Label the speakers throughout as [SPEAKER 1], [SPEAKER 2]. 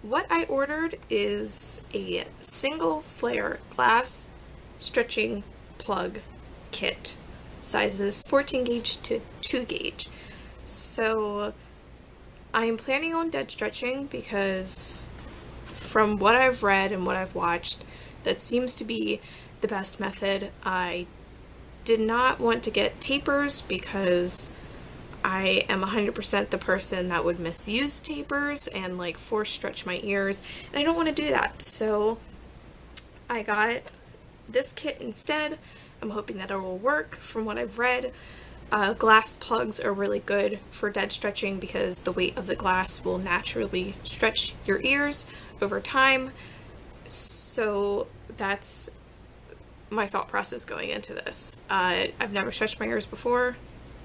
[SPEAKER 1] What I ordered is a single flare glass stretching plug kit, sizes 14 gauge to 2 gauge. So I'm planning on dead stretching because from what I've read and what I've watched, that seems to be the best method. I did not want to get tapers because I am 100% the person that would misuse tapers and like force stretch my ears, and I don't want to do that. So I got this kit instead. I'm hoping that it will work. From what I've read, glass plugs are really good for dead stretching because the weight of the glass will naturally stretch your ears over time. So that's my thought process going into this. I've never stretched my ears before.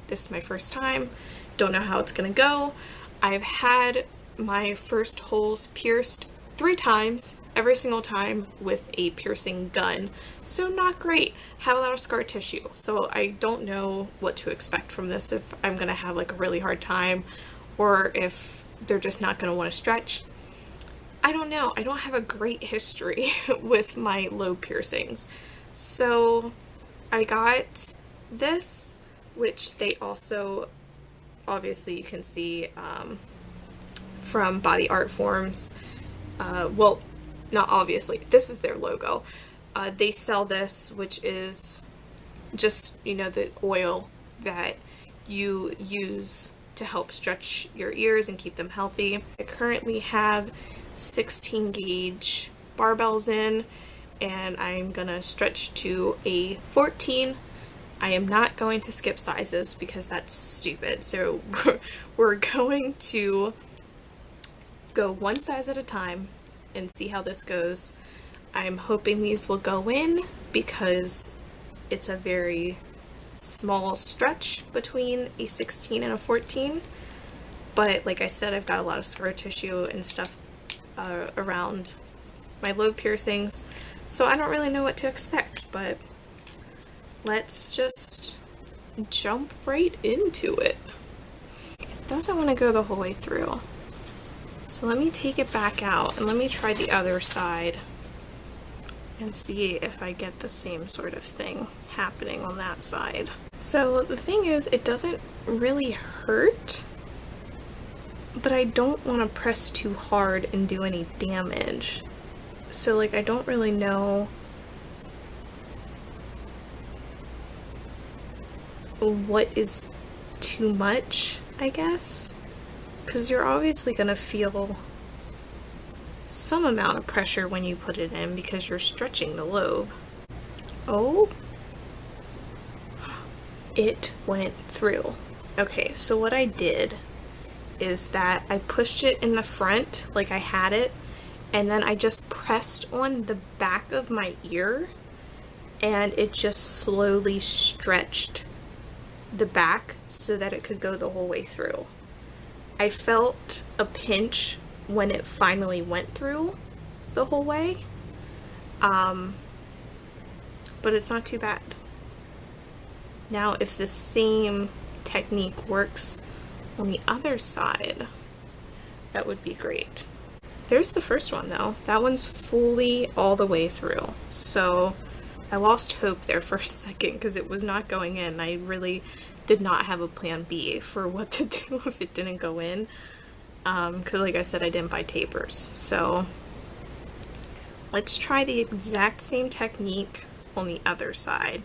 [SPEAKER 1] This is my first time. Don't know how it's gonna go. I've had my first holes pierced 3 times, every single time with a piercing gun. So not great. Have a lot of scar tissue. So I don't know what to expect from this, if I'm gonna have like a really hard time or if they're just not gonna want to stretch. I don't know. I don't have a great history with my lobe piercings. So I got this, which they also, obviously you can see from Body Art Forms. Well, not obviously, this is their logo. They sell this, which is just, you know, the oil that you use to help stretch your ears and keep them healthy. I currently have 16 gauge barbells in, and I'm gonna stretch to a 14. I am not going to skip sizes because that's stupid. So we're going to go one size at a time and see how this goes. I'm hoping these will go in because it's a very small stretch between a 16 and a 14. But like I said, I've got a lot of scar tissue and stuff around my lobe piercings, so I don't really know what to expect, but let's just jump right into it. It doesn't want to go the whole way through. So let me take it back out and let me try the other side and see if I get the same sort of thing happening on that side. So the thing is, it doesn't really hurt, but I don't want to press too hard and do any damage. So like, I don't really know what is too much, I guess, because you're obviously gonna feel some amount of pressure when you put it in because you're stretching the lobe. Oh, it went through. Okay, so what I did is that I pushed it in the front like I had it, and then I just pressed on the back of my ear, and it just slowly stretched the back so that it could go the whole way through. I felt a pinch when it finally went through the whole way, but it's not too bad. Now if the same technique works on the other side, that would be great. There's the first one though. That one's fully all the way through. So I lost hope there for a second because it was not going in. I really did not have a plan B for what to do if it didn't go in. Because like I said, I didn't buy tapers. So let's try the exact same technique on the other side,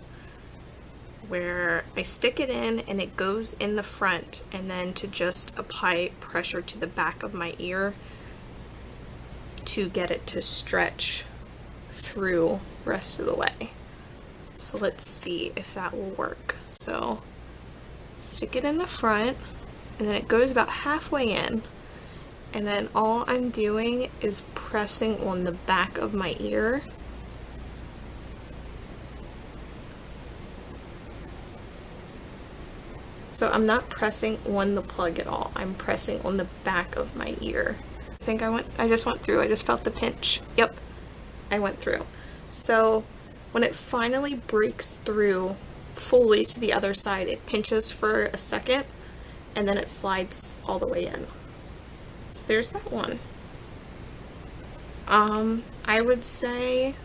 [SPEAKER 1] where I stick it in and it goes in the front, and then to just apply pressure to the back of my ear to get it to stretch through the rest of the way. So let's see if that will work. So stick it in the front, and then it goes about halfway in, and then all I'm doing is pressing on the back of my ear. So I'm not pressing on the plug at all. I'm pressing on the back of my ear. I think I just went through. I just felt the pinch. Yep, I went through. So when it finally breaks through fully to the other side, it pinches for a second and then it slides all the way in. So there's that one. I would say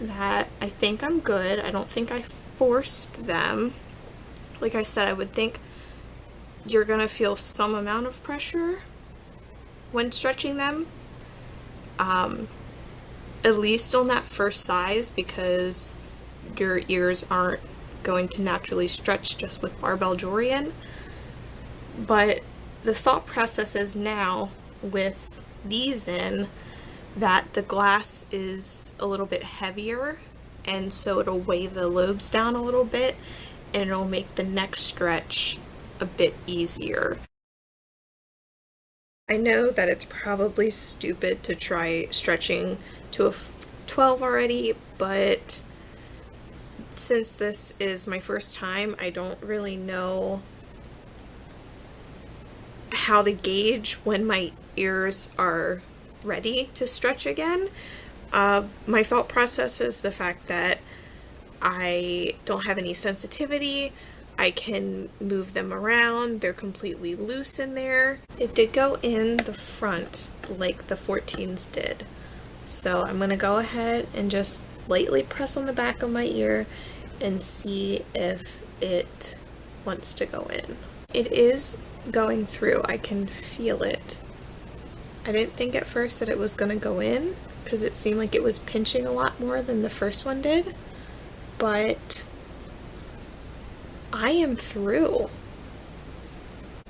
[SPEAKER 1] that I think I'm good. I don't think I forced them. Like I said, I would think you're gonna feel some amount of pressure when stretching them. At least on that first size, because your ears aren't going to naturally stretch just with barbell jewelry in. But the thought process is now with these in that the glass is a little bit heavier, and so it'll weigh the lobes down a little bit, and it'll make the neck stretch a bit easier. I know that it's probably stupid to try stretching to a 12 already, but since this is my first time, I don't really know how to gauge when my ears are ready to stretch again. My thought process is the fact that I don't have any sensitivity. I can move them around. They're completely loose in there. It did go in the front like the 14s did. So I'm going to go ahead and just lightly press on the back of my ear and see if it wants to go in. It is going through. I can feel it. I didn't think at first that it was going to go in because it seemed like it was pinching a lot more than the first one did. But I am through.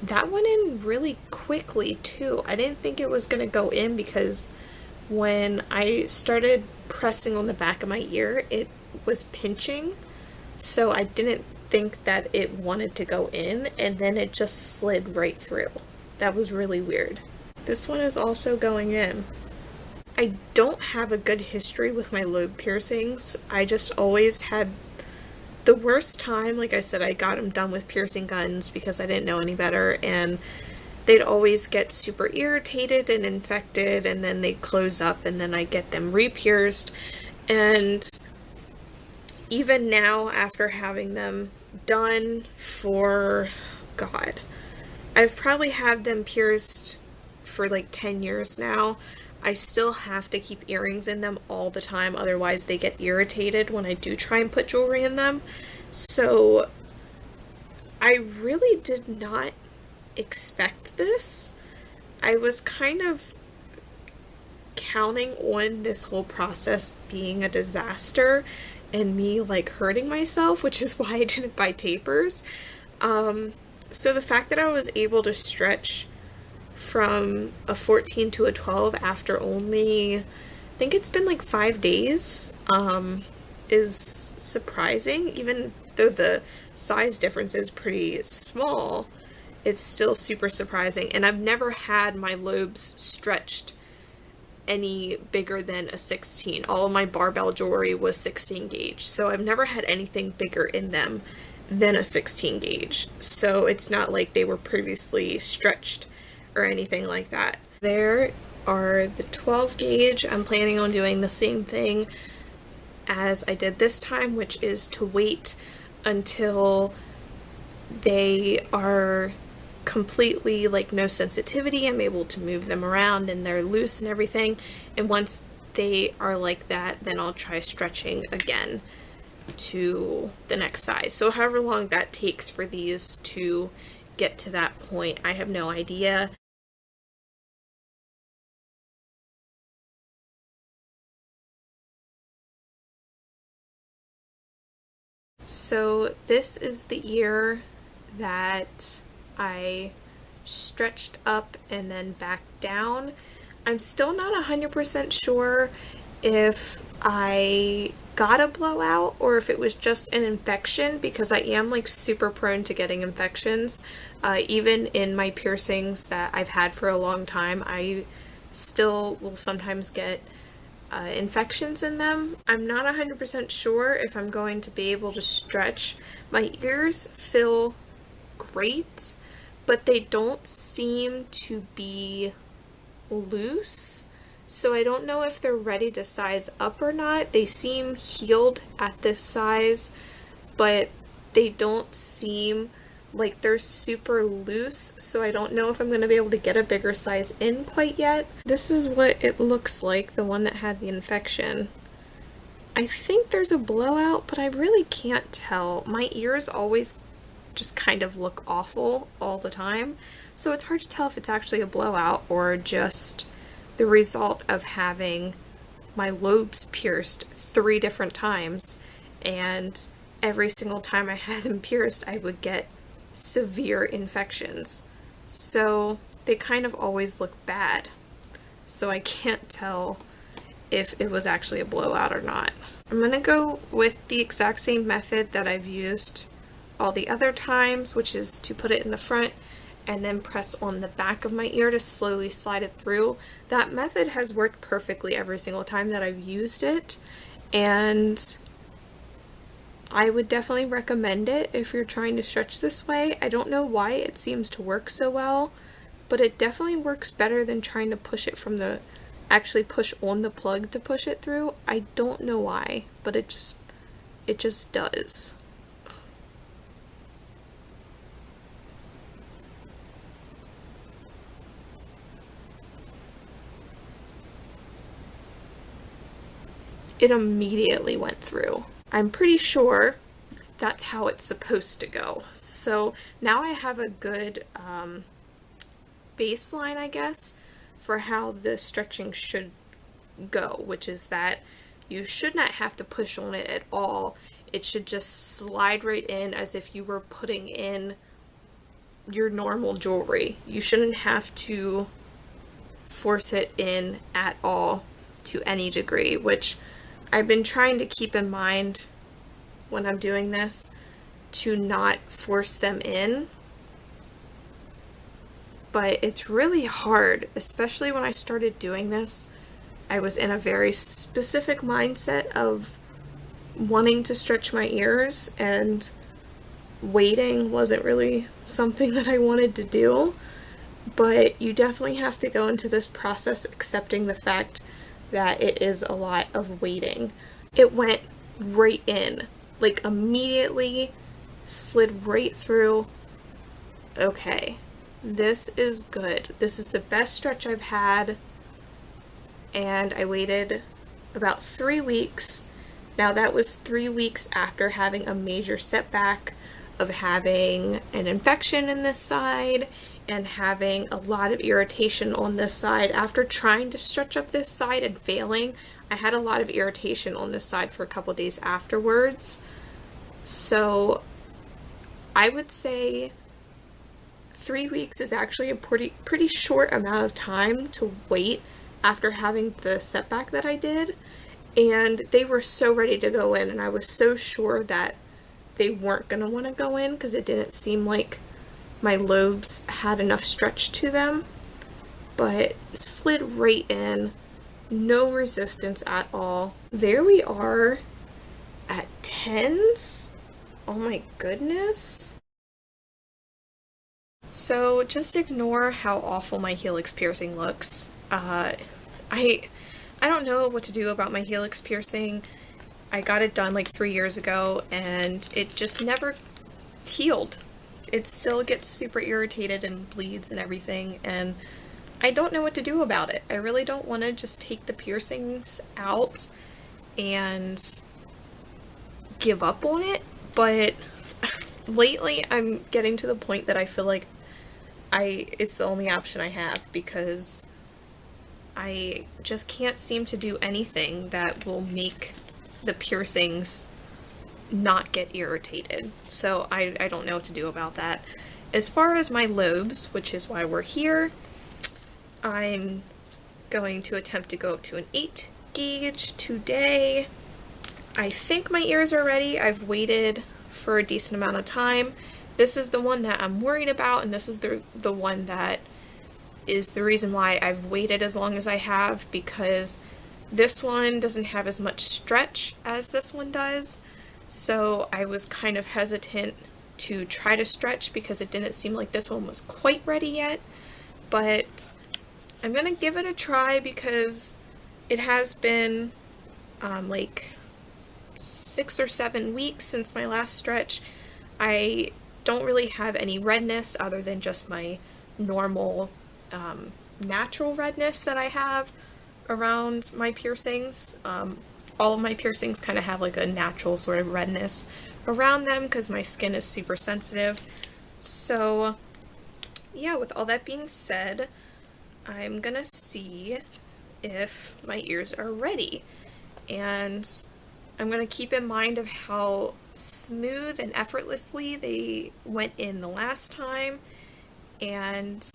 [SPEAKER 1] That went in really quickly too. I didn't think it was going to go in because when I started pressing on the back of my ear, it was pinching. So I didn't think that it wanted to go in, and then it just slid right through. That was really weird. This one is also going in. I don't have a good history with my lobe piercings. I just always had the worst time. Like I said, I got them done with piercing guns because I didn't know any better, and they'd always get super irritated and infected, and then they'd close up, and then I'd get them re-pierced. And even now, after having them done for, God, I've probably had them pierced for like 10 years now. I still have to keep earrings in them all the time, otherwise they get irritated when I do try and put jewelry in them. So I really did not expect this. I was kind of counting on this whole process being a disaster and me like hurting myself, which is why I didn't buy tapers. So the fact that I was able to stretch from a 14 to a 12 after only, I think it's been like 5 days, is surprising. Even though the size difference is pretty small, it's still super surprising. And I've never had my lobes stretched any bigger than a 16. All of my barbell jewelry was 16 gauge, so I've never had anything bigger in them than a 16 gauge. So it's not like they were previously stretched or anything like that. There are the 12 gauge. I'm planning on doing the same thing as I did this time, which is to wait until they are completely like no sensitivity. I'm able to move them around and they're loose and everything. And once they are like that, then I'll try stretching again to the next size. So however long that takes for these to get to that point, I have no idea. So this is the ear that I stretched up and then back down. I'm still not 100% sure if I got a blowout or if it was just an infection, because I am like super prone to getting infections. Even in my piercings that I've had for a long time, I still will sometimes get infections in them. I'm not 100% sure if I'm going to be able to stretch. My ears feel great, but they don't seem to be loose. So I don't know if they're ready to size up or not. They seem healed at this size, but they don't seem like they're super loose, so I don't know if I'm going to be able to get a bigger size in quite yet. This is what it looks like, the one that had the infection. I think there's a blowout, but I really can't tell. My ears always just kind of look awful all the time, so it's hard to tell if it's actually a blowout or just the result of having my lobes pierced 3 different times, and every single time I had them pierced I would get severe infections. So they kind of always look bad. So I can't tell if it was actually a blowout or not. I'm gonna go with the exact same method that I've used all the other times, which is to put it in the front and then press on the back of my ear to slowly slide it through. That method has worked perfectly every single time that I've used it, and I would definitely recommend it if you're trying to stretch this way. I don't know why it seems to work so well, but it definitely works better than trying to push it from the, actually push on the plug to push it through. I don't know why, but it just does. It immediately went through. I'm pretty sure that's how it's supposed to go. So now I have a good baseline, I guess, for how the stretching should go, which is that you should not have to push on it at all. It should just slide right in as if you were putting in your normal jewelry. You shouldn't have to force it in at all to any degree, which I've been trying to keep in mind when I'm doing this, to not force them in. But it's really hard, especially when I started doing this. I was in a very specific mindset of wanting to stretch my ears, and waiting wasn't really something that I wanted to do. But you definitely have to go into this process accepting the fact that it is a lot of waiting. It went right in, like immediately slid right through. Okay, this is good. This is the best stretch I've had, and I waited about 3 weeks. Now that was 3 weeks after having a major setback of having an infection in this side and having a lot of irritation on this side. After trying to stretch up this side and failing, I had a lot of irritation on this side for a couple days afterwards. So I would say 3 weeks is actually a pretty short amount of time to wait after having the setback that I did. And they were so ready to go in, and I was so sure that they weren't going to want to go in because it didn't seem like my lobes had enough stretch to them. But slid right in, no resistance at all. There we are at 10s. Oh my goodness. So just ignore how awful my helix piercing looks. I don't know what to do about my helix piercing. I got it done like 3 years ago and it just never healed. It still gets super irritated and bleeds and everything, and I don't know what to do about it. I really don't want to just take the piercings out and give up on it, but lately I'm getting to the point that I feel like it's the only option I have, because I just can't seem to do anything that will make the piercings not get irritated. So I don't know what to do about that. As far as my lobes, which is why we're here, I'm going to attempt to go up to an 8 gauge today. I think my ears are ready. I've waited for a decent amount of time. This is the one that I'm worried about, and this is the one that is the reason why I've waited as long as I have, because this one doesn't have as much stretch as this one does. So I was kind of hesitant to try to stretch because it didn't seem like this one was quite ready yet. But I'm gonna give it a try because it has been like 6 or 7 weeks since my last stretch. I don't really have any redness other than just my normal natural redness that I have around my piercings. All of my piercings kind of have like a natural sort of redness around them because my skin is super sensitive. So yeah, with all that being said, I'm gonna see if my ears are ready. And I'm gonna keep in mind of how smooth and effortlessly they went in the last time, and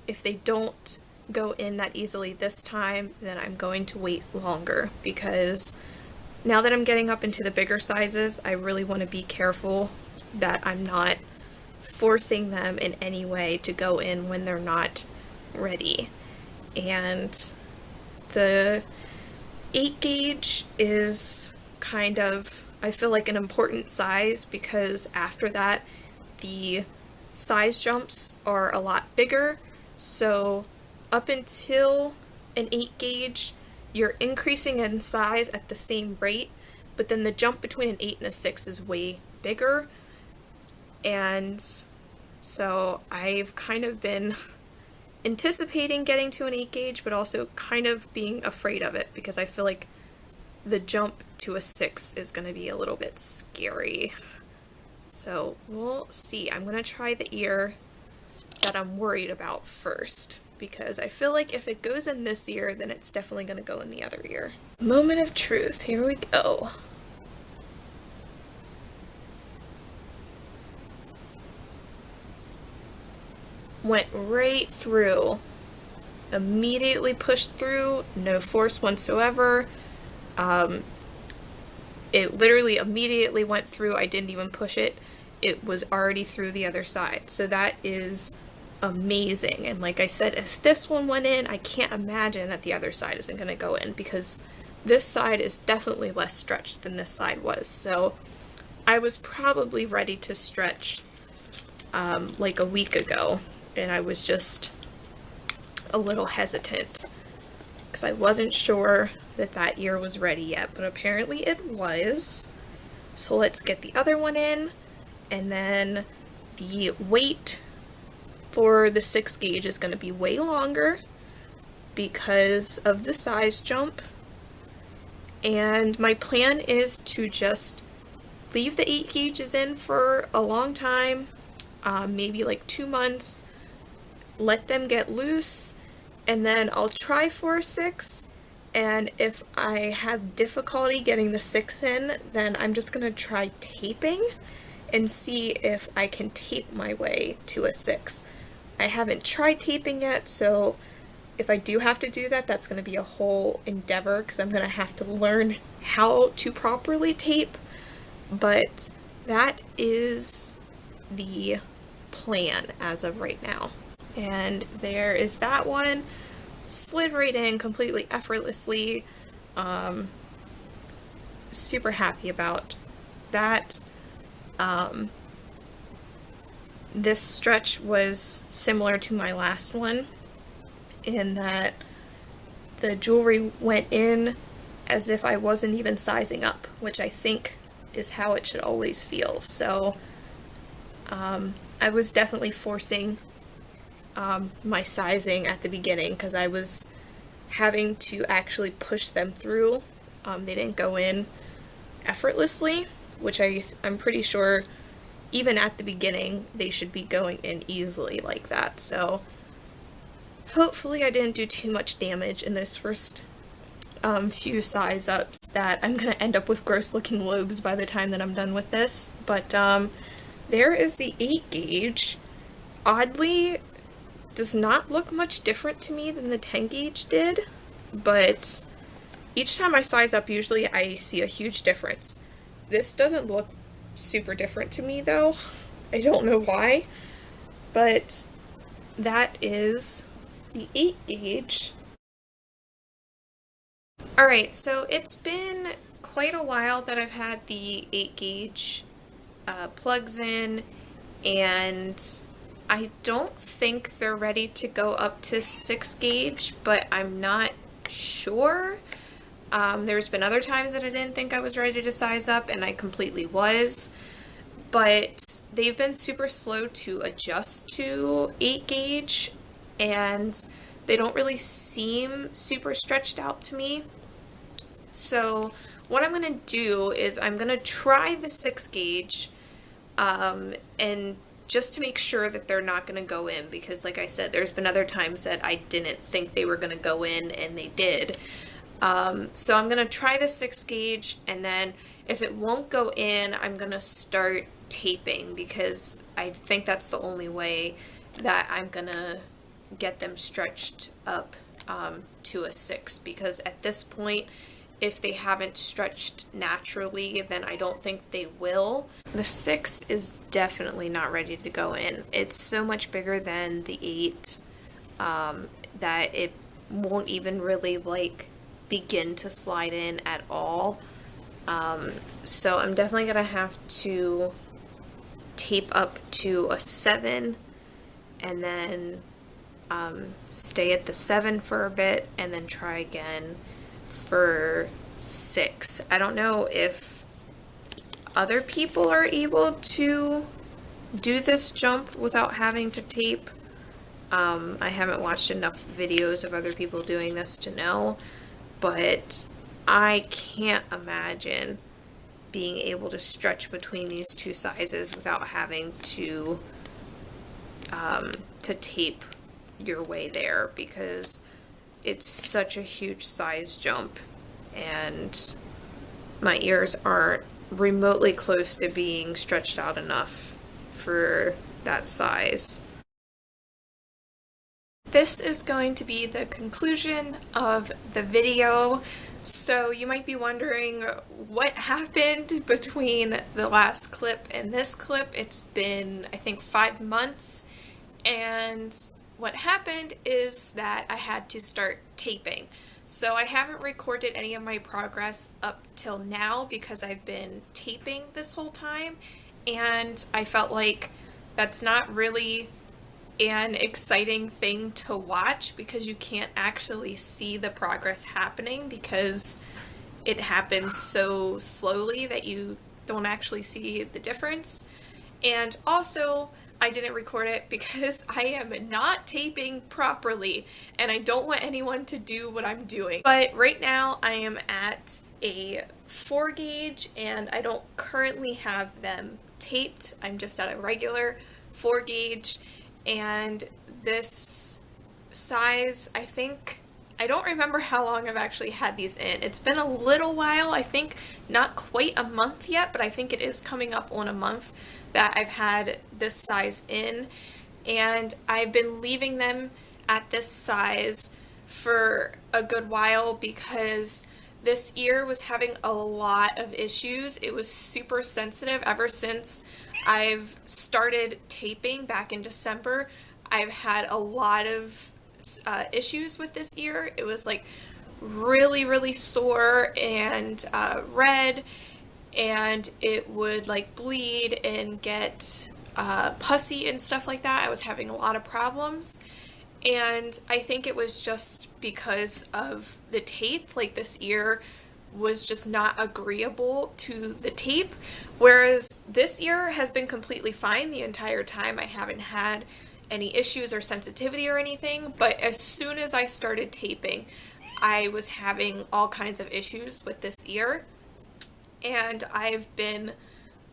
[SPEAKER 1] if they don't go in that easily this time, then I'm going to wait longer, because now that I'm getting up into the bigger sizes, I really want to be careful that I'm not forcing them in any way to go in when they're not ready. And the 8 gauge is kind of, I feel like, an important size, because after that the size jumps are a lot bigger. So up until an 8 gauge, you're increasing in size at the same rate, but then the jump between an 8 and a 6 is way bigger. And so I've kind of been anticipating getting to an 8 gauge, but also kind of being afraid of it, because I feel like the jump to a 6 is going to be a little bit scary. So we'll see. I'm going to try the ear that I'm worried about first, because I feel like if it goes in this ear, then it's definitely going to go in the other ear. Moment of truth. Here we go. Went right through. Immediately pushed through. No force whatsoever. It literally immediately went through. I didn't even push it. It was already through the other side. So that is amazing. And like I said, if this one went in, I can't imagine that the other side isn't going to go in, because this side is definitely less stretched than this side was. So I was probably ready to stretch like a week ago, and I was just a little hesitant because I wasn't sure that that ear was ready yet, but apparently it was. So let's get the other one in, and then the wait for the 6 gauge is going to be way longer because of the size jump. And my plan is to just leave the 8 gauges in for a long time, maybe like 2 months, let them get loose, and then I'll try for a 6. And if I have difficulty getting the 6 in, then I'm just going to try taping and see if I can tape my way to a 6. I haven't tried taping yet, so if I do have to do that, that's going to be a whole endeavor, because I'm going to have to learn how to properly tape. But that is the plan as of right now. And there is that one. Slid right in completely effortlessly. Super happy about that. This stretch was similar to my last one in that the jewelry went in as if I wasn't even sizing up, which I think is how it should always feel. So I was definitely forcing my sizing at the beginning, because I was having to actually push them through. They didn't go in effortlessly, which I'm pretty sure even at the beginning they should be going in easily like that. So hopefully I didn't do too much damage in those first few size ups that I'm gonna end up with gross looking lobes by the time that I'm done with this. But there is the 8 gauge. Oddly, does not look much different to me than the 10 gauge did, but each time I size up, usually I see a huge difference. This doesn't look super different to me though. I don't know why, but that is the 8 gauge. Alright, so it's been quite a while that I've had the 8 gauge plugs in, and I don't think they're ready to go up to 6 gauge, but I'm not sure. There's been other times that I didn't think I was ready to size up, and I completely was. but they've been super slow to adjust to 8 gauge, and they don't really seem super stretched out to me. So what I'm going to do is I'm going to try the 6 gauge, and just to make sure that they're not going to go in, because like I said, there's been other times that I didn't think they were going to go in and they did. So I'm going to try the 6 gauge, and then if it won't go in, I'm going to start taping, because I think that's the only way that I'm going to get them stretched up to a 6, because at this point, if they haven't stretched naturally, then I don't think they will. The 6 is definitely not ready to go in. It's so much bigger than the 8 that it won't even really like begin to slide in at all. So I'm definitely gonna have to tape up to a 7 and then stay at the 7 for a bit and then try again for 6. I don't know if other people are able to do this jump without having to tape. I haven't watched enough videos of other people doing this to know, but I can't imagine being able to stretch between these two sizes without having to tape your way there, because it's such a huge size jump and my ears aren't remotely close to being stretched out enough for that size. This is going to be the conclusion of the video. So you might be wondering what happened between the last clip and this clip. It's been, I think, 5 months, and what happened is that I had to start taping. So I haven't recorded any of my progress up till now because I've been taping this whole time, and I felt like that's not really an exciting thing to watch because you can't actually see the progress happening because it happens so slowly that you don't actually see the difference. And also, I didn't record it because I am not taping properly and I don't want anyone to do what I'm doing. But right now I am at a 4 gauge and I don't currently have them taped. I'm just at a regular 4 gauge, and this size, I don't remember how long I've actually had these in. It's been a little while, I think not quite a month yet, but I think it is coming up on a month that I've had this size in, and I've been leaving them at this size for a good while because this ear was having a lot of issues. It was super sensitive ever since I've started taping back in December. I've had a lot of issues with this ear. It was like really sore and red, and it would like bleed and get pussy and stuff like that. I was having a lot of problems, and I think it was just because of the tape. Like, this ear was just not agreeable to the tape, whereas this ear has been completely fine the entire time. I haven't had any issues or sensitivity or anything, but as soon as I started taping, I was having all kinds of issues with this ear, and I've been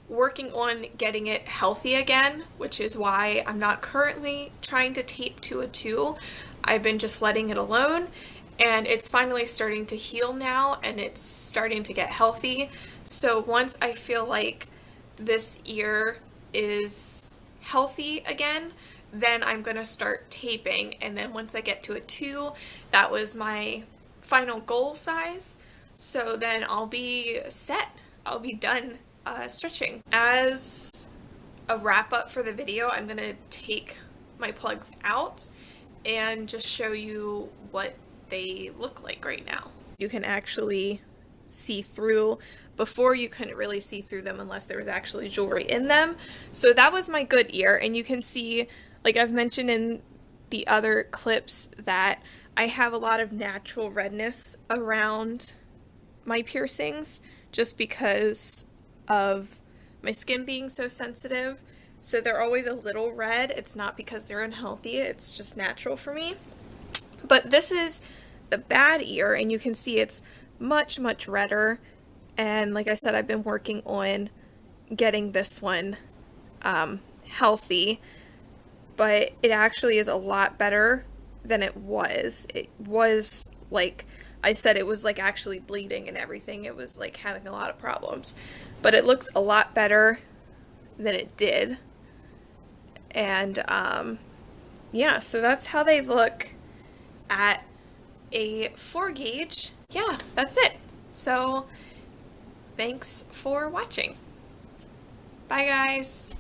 [SPEAKER 1] working on getting it healthy again, which is why I'm not currently trying to tape to a 2. I've been just letting it alone, and it's finally starting to heal now, and it's starting to get healthy. So once I feel like this ear is healthy again, then I'm going to start taping, and then once I get to a 2, that was my final goal size, so then I'll be set. I'll be done stretching. As a wrap up for the video, I'm going to take my plugs out and just show you what they look like right now. You can actually see through. Before, you couldn't really see through them unless there was actually jewelry in them. So that was my good ear, and you can see, like I've mentioned in the other clips, that I have a lot of natural redness around my piercings just because of my skin being so sensitive. So they're always a little red. It's not because they're unhealthy, it's just natural for me. But this is the bad ear, and you can see it's much, much redder. And like I said, I've been working on getting this one healthy, but it actually is a lot better than it was. It was, like I said, it was like actually bleeding and everything. It was like having a lot of problems, but it looks a lot better than it did. And yeah, so that's how they look at a 4 gauge. Yeah, that's it. So thanks for watching. Bye guys.